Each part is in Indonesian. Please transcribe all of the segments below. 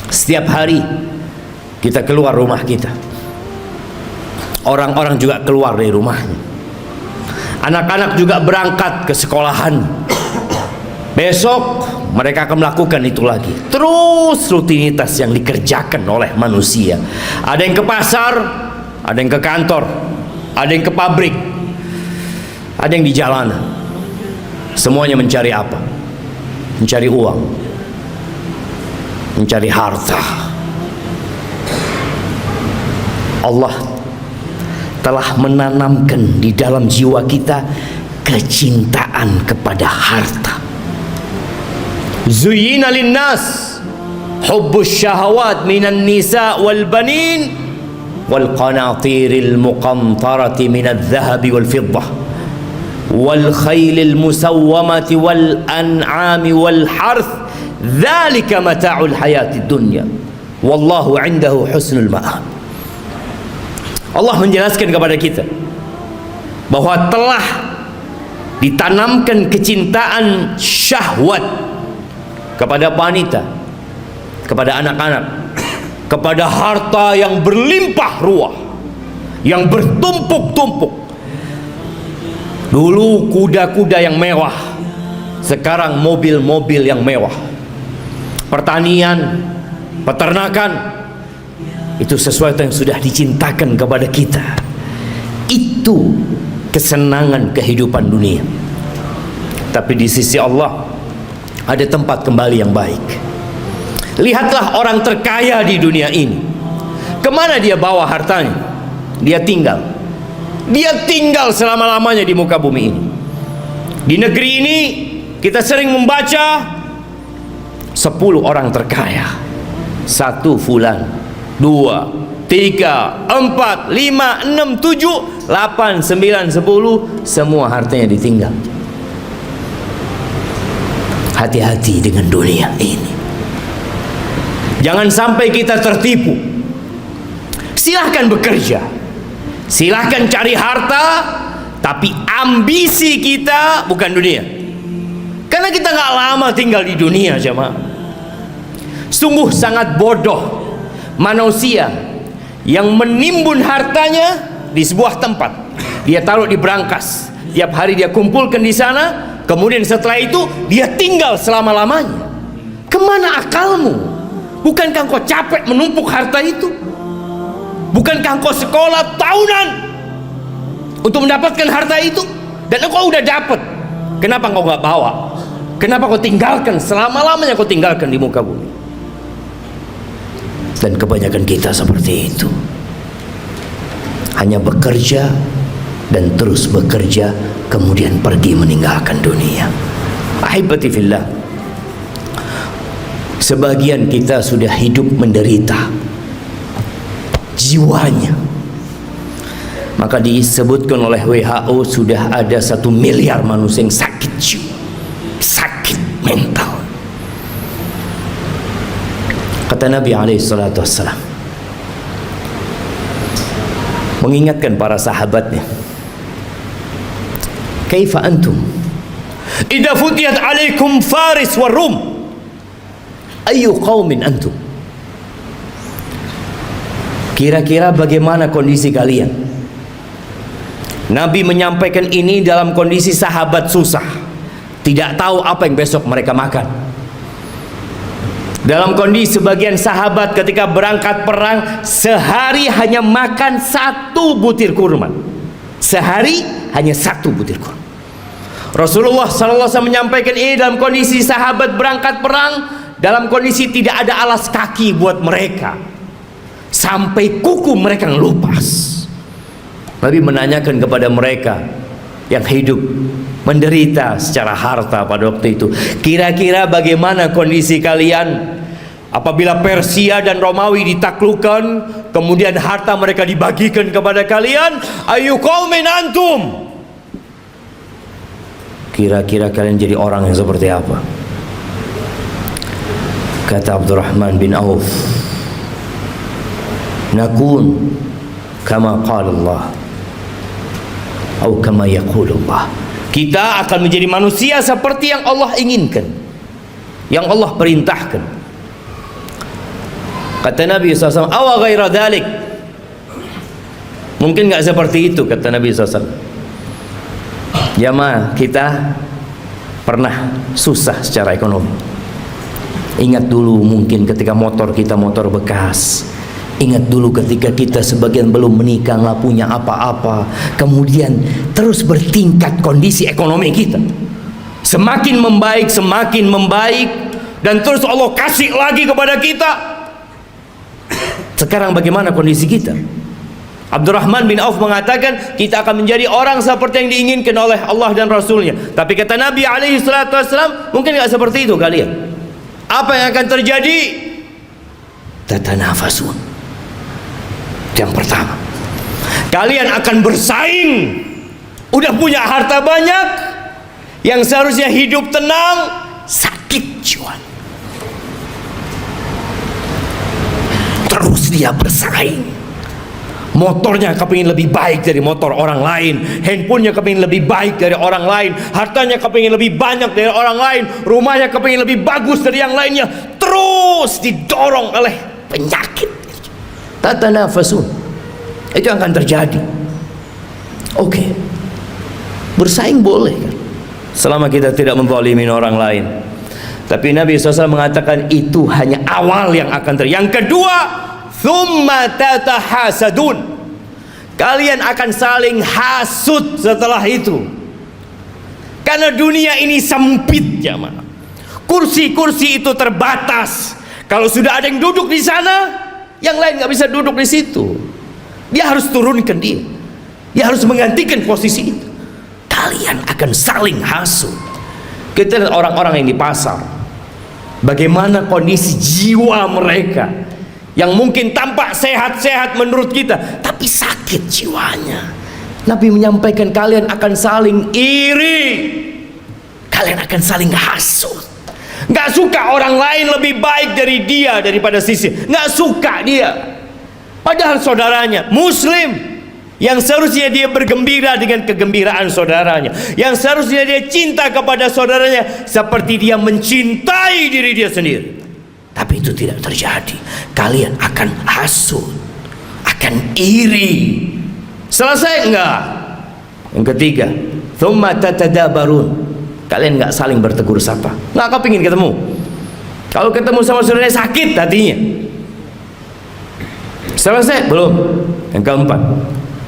Setiap hari kita keluar rumah kita, orang-orang juga keluar dari rumahnya, anak-anak juga berangkat ke sekolahan. Besok mereka akan melakukan itu lagi. Terus rutinitas yang dikerjakan oleh manusia. Ada yang ke pasar, ada yang ke kantor, ada yang ke pabrik, ada yang di jalanan. Semuanya mencari apa? Mencari uang, mencari harta. Allah telah menanamkan di dalam jiwa kita kecintaan kepada harta. Zuyyina linnas hubbus syahawat minan nisa wal banin wal qanatiril muqantarati minadh dhahabi wal fiddah wal khaylil musawwamati wal an'ami wal harth dzalika mata'ul hayatid dunya wallahu 'indahu husnul ma'ab. Allah menjelaskan kepada kita bahwa telah ditanamkan kecintaan syahwat kepada wanita, kepada anak-anak, kepada harta yang berlimpah ruah, yang bertumpuk-tumpuk. Dulu kuda-kuda yang mewah, sekarang mobil-mobil yang mewah. Pertanian, peternakan, itu sesuatu yang sudah dicintakan kepada kita. Itu kesenangan kehidupan dunia. Tapi di sisi Allah ada tempat kembali yang baik. Lihatlah orang terkaya di dunia ini, kemana dia bawa hartanya? Dia tinggal selama-lamanya di muka bumi ini. Di negeri ini kita sering membaca 10 orang terkaya, 1 fulan, 2, 3, 4, 5, 6, 7, 8, 9, 10, semua hartanya ditinggal. Hati-hati dengan dunia ini. Jangan sampai kita tertipu. Silahkan bekerja, silahkan cari harta, tapi ambisi kita bukan dunia. Karena kita gak lama tinggal di dunia, jemaah. Sungguh sangat bodoh manusia yang menimbun hartanya di sebuah tempat. Dia taruh di brankas, tiap hari dia kumpulkan di sana. Kemudian setelah itu dia tinggal selama-lamanya. Kemana akalmu? Bukankah engkau capek menumpuk harta itu? Bukankah engkau sekolah tahunan untuk mendapatkan harta itu? Dan engkau udah dapat. Kenapa engkau gak bawa? Kenapa kau tinggalkan selama-lamanya, kau tinggalkan di muka bumi? Dan kebanyakan kita seperti itu. Hanya bekerja dan terus bekerja, kemudian pergi meninggalkan dunia. Ahibati fillah, sebagian kita sudah hidup menderita jiwanya. Maka disebutkan oleh WHO sudah ada 1 miliar manusia yang sakit jiwa, sakit mental. Kata Nabi SAW mengingatkan para sahabatnya, kaifa antum idza futiyat alaikum faris wa rum ayu qaumin antum? Kira-kira bagaimana kondisi kalian? Nabi menyampaikan ini dalam kondisi sahabat susah, tidak tahu apa yang besok mereka makan. Dalam kondisi sebagian sahabat ketika berangkat perang sehari hanya makan 1 butir kurma. Sehari hanya 1 butir kurma. Rasulullah SAW menyampaikan ini dalam kondisi sahabat berangkat perang, dalam kondisi tidak ada alas kaki buat mereka, sampai kuku mereka ngelupas. Nabi menanyakan kepada mereka yang hidup menderita secara harta pada waktu itu, kira-kira bagaimana kondisi kalian apabila Persia dan Romawi ditaklukkan, kemudian harta mereka dibagikan kepada kalian? Ayu qaumin antum? Kira-kira kalian jadi orang yang seperti apa? Kata Abdurrahman bin Auf, nakun kama qala Allah atau kama yaqul Allah. Kita akan menjadi manusia seperti yang Allah inginkan, yang Allah perintahkan. Kata Nabi SAW, awa ghaira dhalik, mungkin nggak seperti itu, kata Nabi SAW. Jamaah, kita pernah susah secara ekonomi. Ingat dulu mungkin ketika motor kita motor bekas. Ingat dulu ketika kita sebagian belum menikah, nggak punya apa-apa. Kemudian terus bertingkat kondisi ekonomi kita, semakin membaik, dan terus Allah kasih lagi kepada kita. Sekarang bagaimana kondisi kita? Abdurrahman bin Auf mengatakan kita akan menjadi orang seperti yang diinginkan oleh Allah dan Rasulnya. Tapi kata Nabi SAW, mungkin nggak seperti itu kalian. Apa yang akan terjadi? Tatanafasun. Yang pertama, kalian akan bersaing. Udah punya harta banyak, yang seharusnya hidup tenang, sakit jiwa. Terus dia bersaing. Motornya kepingin lebih baik dari motor orang lain, handphonenya kepingin lebih baik dari orang lain, hartanya kepingin lebih banyak dari orang lain, rumahnya kepingin lebih bagus dari yang lainnya. Terus didorong oleh penyakit. Tatanafasun. Itu yang akan terjadi. Oke, bersaing boleh kan, selama kita tidak menzalimi orang lain. Tapi Nabi SAW mengatakan itu hanya awal yang akan terjadi. Yang kedua, thumma tatahasadun, kalian akan saling hasud setelah itu. Karena dunia ini sempit, jamaah. Kursi-kursi itu terbatas. Kalau sudah ada yang duduk di sana, yang lain nggak bisa duduk di situ. Dia harus turunkan dia. Dia harus menggantikan posisi itu. Kalian akan saling hasud. Kita lihat orang-orang yang di pasar, bagaimana kondisi jiwa mereka, yang mungkin tampak sehat-sehat menurut kita, tapi sakit jiwanya. Nabi menyampaikan kalian akan saling iri, kalian akan saling hasud. Nggak suka orang lain lebih baik dari dia daripada sisi, nggak suka dia. Padahal saudaranya Muslim, yang seharusnya dia bergembira dengan kegembiraan saudaranya, yang seharusnya dia cinta kepada saudaranya seperti dia mencintai diri dia sendiri. Tapi itu tidak terjadi. Kalian akan hasud, akan iri. Selesai enggak? Yang ketiga, thumma tatadabarun, kalian enggak saling bertegur sapa. Enggak kepingin ketemu. Kalau ketemu sama saudaranya sakit hatinya. Selesai? Belum. Yang keempat,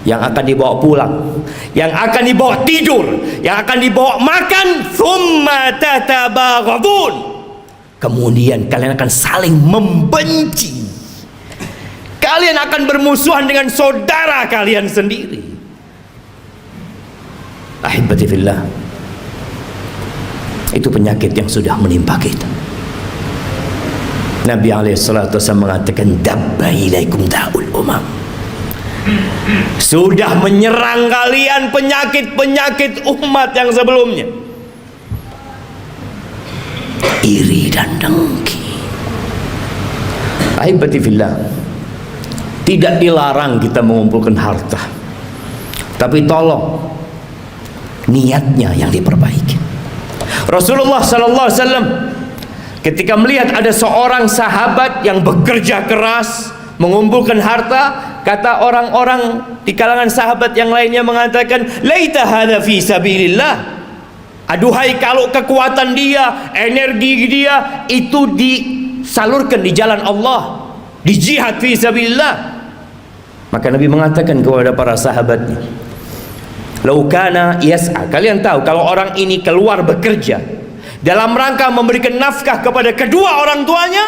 yang akan dibawa pulang, yang akan dibawa tidur, yang akan dibawa makan, thumma tatabaghadun, kemudian kalian akan saling membenci. Kalian akan bermusuhan dengan saudara kalian sendiri. Ahibati fillah, itu penyakit yang sudah menimpa kita. Nabi SAW mengatakan, dabba ilaikum da'ul umam, sudah menyerang kalian penyakit-penyakit umat yang sebelumnya. Iri dan dengki. Ahibati fillah, tidak dilarang kita mengumpulkan harta, tapi tolong niatnya yang diperbaiki. Rasulullah SAW ketika melihat ada seorang sahabat yang bekerja keras mengumpulkan harta, kata orang-orang di kalangan sahabat yang lainnya mengatakan, laita hadza fi sabilillah, aduhai kalau kekuatan dia, energi dia itu disalurkan di jalan Allah, di jihad fi sabilillah. Maka Nabi mengatakan kepada para sahabatnya, lau kana yas'a, kalian tahu kalau orang ini keluar bekerja dalam rangka memberikan nafkah kepada kedua orang tuanya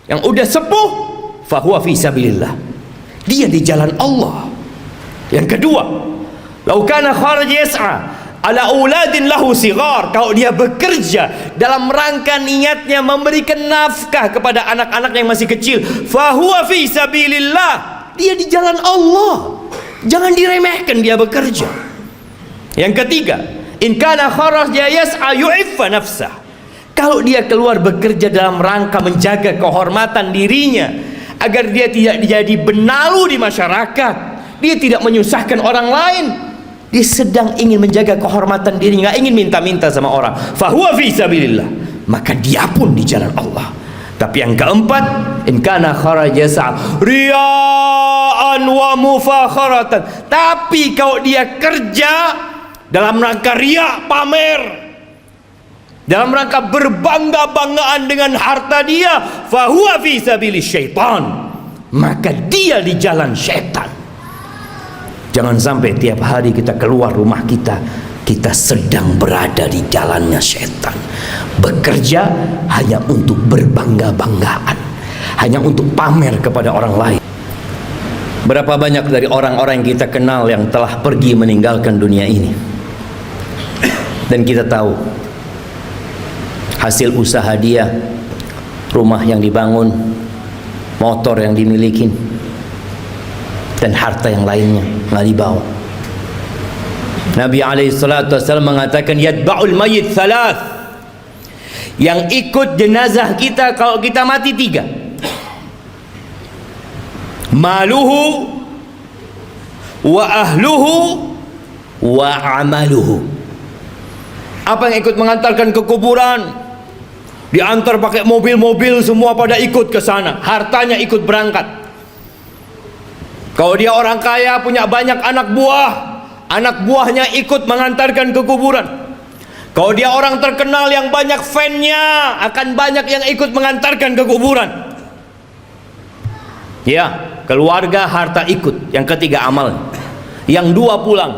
yang udah sepuh, fahuwa fi sabilillah, dia di jalan Allah. Yang kedua, lau kana kharaj yas'a ala auladin lahu sigar, kalau dia bekerja dalam rangka niatnya memberikan nafkah kepada anak-anak yang masih kecil, fahuwa fi sabilillah, dia di jalan Allah. Jangan diremehkan dia bekerja. Yang ketiga, in kana kharaja yas'a yu'iffa nafsah, kalau dia keluar bekerja dalam rangka menjaga kehormatan dirinya agar dia tidak jadi benalu di masyarakat, dia tidak menyusahkan orang lain, dia sedang ingin menjaga kehormatan dirinya, nggak ingin minta-minta sama orang, fahuwa fi sabilillah, maka dia pun di jalan Allah. Tapi yang keempat, in kana kharaja riya'an wa mufakharatan. Tapi kalau dia kerja dalam rangka riya, pamer, dalam rangka berbangga-banggaan dengan harta dia, fahuwa fi sabilis syaitan, maka dia di jalan syaitan. Jangan sampai tiap hari kita keluar rumah kita sedang berada di jalannya syaitan. Bekerja hanya untuk berbangga-banggaan, hanya untuk pamer kepada orang lain. Berapa banyak dari orang-orang yang kita kenal yang telah pergi meninggalkan dunia ini, dan kita tahu hasil usaha dia, rumah yang dibangun, motor yang dimiliki, dan harta yang lainnya nggak dibawa. Nabi SAW mengatakan yatba'ul mayyit thalath, yang ikut jenazah kita kalau kita mati 3: maluhu wa ahluhu wa amaluhu. Apa yang ikut mengantarkan ke kuburan? Diantar pakai mobil-mobil, semua pada ikut ke sana, hartanya ikut berangkat. Kalau dia orang kaya, punya banyak anak buah, anak buahnya ikut mengantarkan ke kuburan. Kalau dia orang terkenal yang banyak fan-nya, akan banyak yang ikut mengantarkan ke kuburan. Ya, keluarga, harta ikut. Yang ketiga, amal. Yang 2 pulang.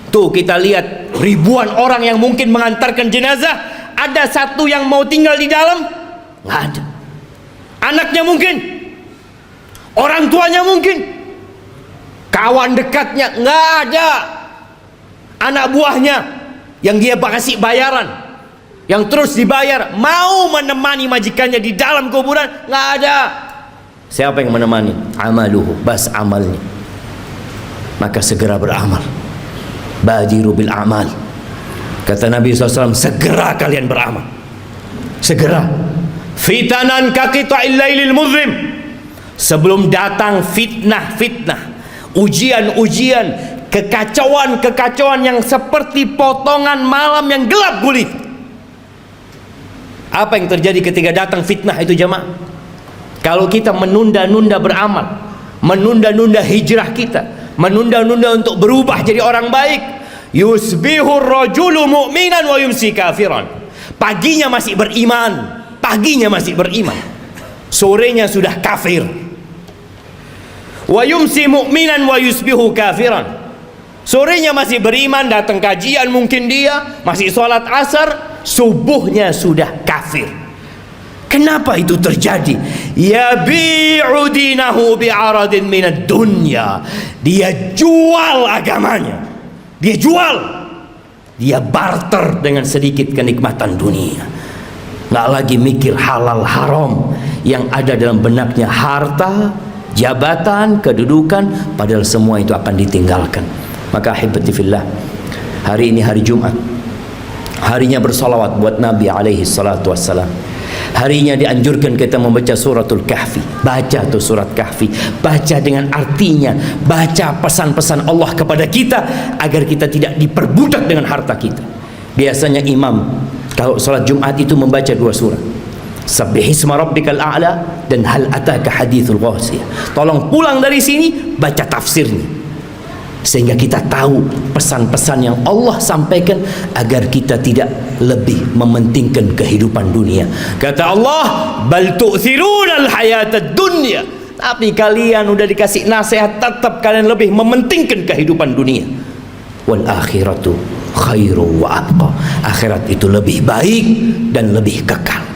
Tuh kita lihat ribuan orang yang mungkin mengantarkan jenazah, ada 1 yang mau tinggal di dalam? Nggak ada. Anaknya mungkin, orang tuanya mungkin, kawan dekatnya nggak ada, anak buahnya yang dia kasih bayaran, yang terus dibayar, mau menemani majikannya di dalam kuburan, nggak ada. Siapa yang menemani? Amaluhu, bas amalnya. Maka segera beramal. Badiru bil amal. Kata Nabi SAW, segera kalian beramal, segera. Fitanan kaqita'il lailil muzlim, sebelum datang fitnah-fitnah, ujian-ujian, kekacauan-kekacauan yang seperti potongan malam yang gelap gulita. Apa yang terjadi ketika datang fitnah itu jemaah? Kalau kita menunda-nunda beramal, menunda-nunda hijrah kita, menunda-nunda untuk berubah jadi orang baik, yusbihur rajulu mu'minan wa yumsi kafiran. Paginya masih beriman, paginya masih beriman, sorenya sudah kafir. Wa yumsi mu'minan wa yusbihu kafiran. Sorenya masih beriman, datang kajian mungkin dia, masih sholat asar, subuhnya sudah kafir. Kenapa itu terjadi? Yabi'u dinahu bi'aradin minad dunya. Dia jual agamanya, dia jual, dia barter dengan sedikit kenikmatan dunia. Nggak lagi mikir halal haram, yang ada dalam benaknya harta, jabatan, kedudukan, padahal semua itu akan ditinggalkan. Maka ahibati fillah, hari ini hari Jumat, harinya bersalawat buat Nabi alaihi salatu wassalam. Harinya dianjurkan kita membaca suratul Kahfi. Baca tuh surat Kahfi, baca dengan artinya, baca pesan-pesan Allah kepada kita agar kita tidak diperbudak dengan harta kita. Biasanya imam kalau salat Jumat itu membaca 2 surat, Sabbihisma rabbikal a'la dan hal ataka hadithul ghasiyah. Tolong pulang dari sini baca tafsirnya, sehingga kita tahu pesan-pesan yang Allah sampaikan agar kita tidak lebih mementingkan kehidupan dunia. Kata Allah, bal tu'thirunal hayatad dunya, tapi kalian udah dikasih nasihat, tetap kalian lebih mementingkan kehidupan dunia. Wal akhiratu khairu wa abqa, akhirat itu lebih baik dan lebih kekal.